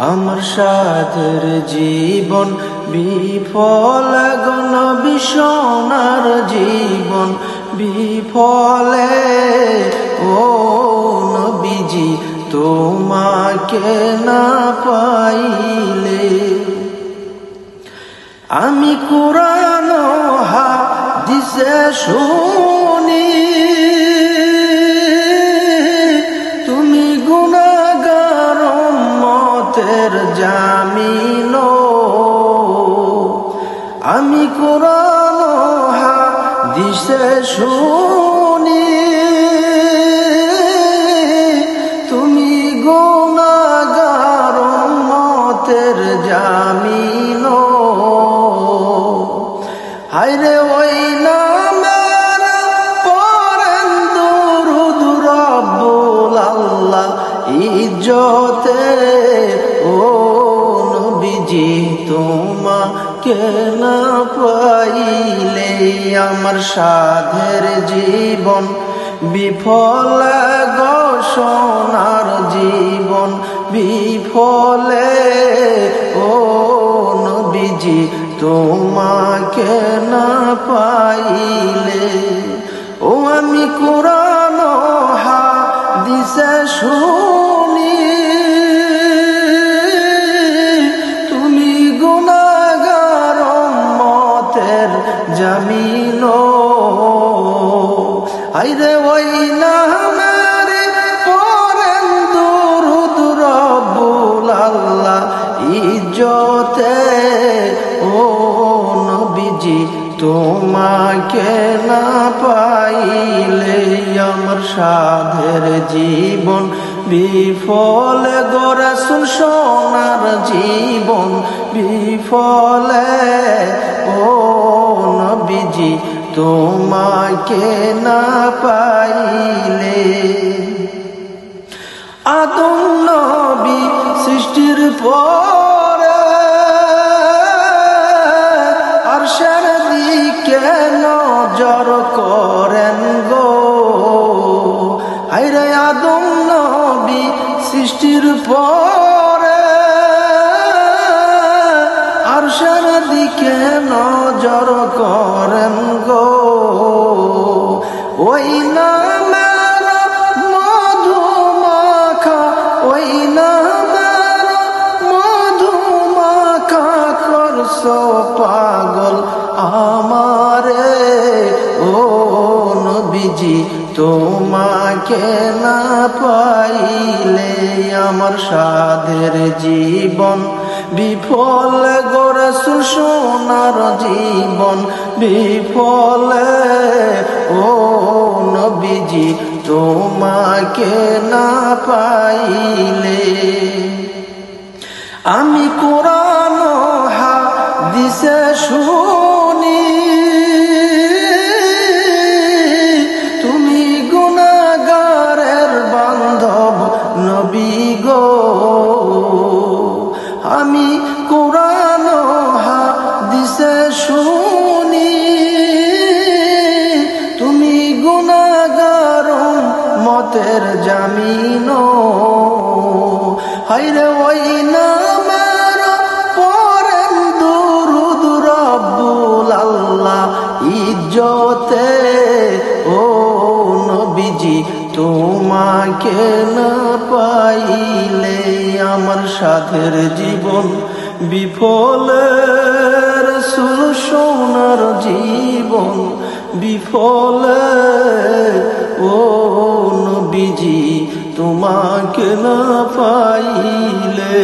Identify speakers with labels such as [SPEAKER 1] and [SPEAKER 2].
[SPEAKER 1] আমার সাধের জীবন বিফল গো নবী সোনার জীবন বিফলে ও নবীজি তোমাকে না পাইলে আমি কুরআন ও হাদিসে শুনি তুমি গুনাহগার উম্মতের জামিন আমি কুরআন ও হাদিসে শুনি তুমি গুনাহগার উম্মতের জামিন হায়রে ওই নামের পড়েন দুরূদ রব্বুল আল্লাহ ইজ্জতে ও নবীজি তোমাকে না পাইলে আমার সাধের জীবন বিফল গো সোনার জীবন বিফলে ও নবীজি তোমাকে না পাইলে ও আমি কুরআন ও হাদিসে শুনি তুমি গুনাহগার উম্মতের জামিন হায়রে ওই নামের পড়েন দুরূদ রব্বুল আল্লাহ ইজ্জতে ও নবীজি তোমাকে না পাইলে আমার সাধের জীবন বিফল গো রাসূল সোনার জীবন বিফলে ও নবীজি তোমাকে না পাইলে আদম নবী সৃষ্টির পরে আরশের দিকে নজর করেন গো হায়রে আদম নবী সৃষ্টির পরে আরশের দিকে নজর করেন গো ওই নামের মধু মাখা ওই নামের মধু মাখা করছো পাগল আমারে ও নবীজি তোমাকে না পাইলে আমার সাধের জীবন বিফল গো রাসূল সোনার জীবন বিফলে ও নবীজি তোমাকে না পাইলে আমি কুরআন ও হাদিসে শুনি তুমি গুনাহগারের বান্ধব নবী গো আমি কুরআন ও হাদিসে শুনি তুমি গুনাহগার উম্মতের জামিন হায়রে ওই নামের পড়েন দুরূদ রব্বুল আল্লাহ ইজ্জতে ও নবীজি তোমাকে না পাইলে আমার সাধের জীবন বিফল রাসূল সোনার জীবন বিফল ও নবীজি তোমাকে না পাইলে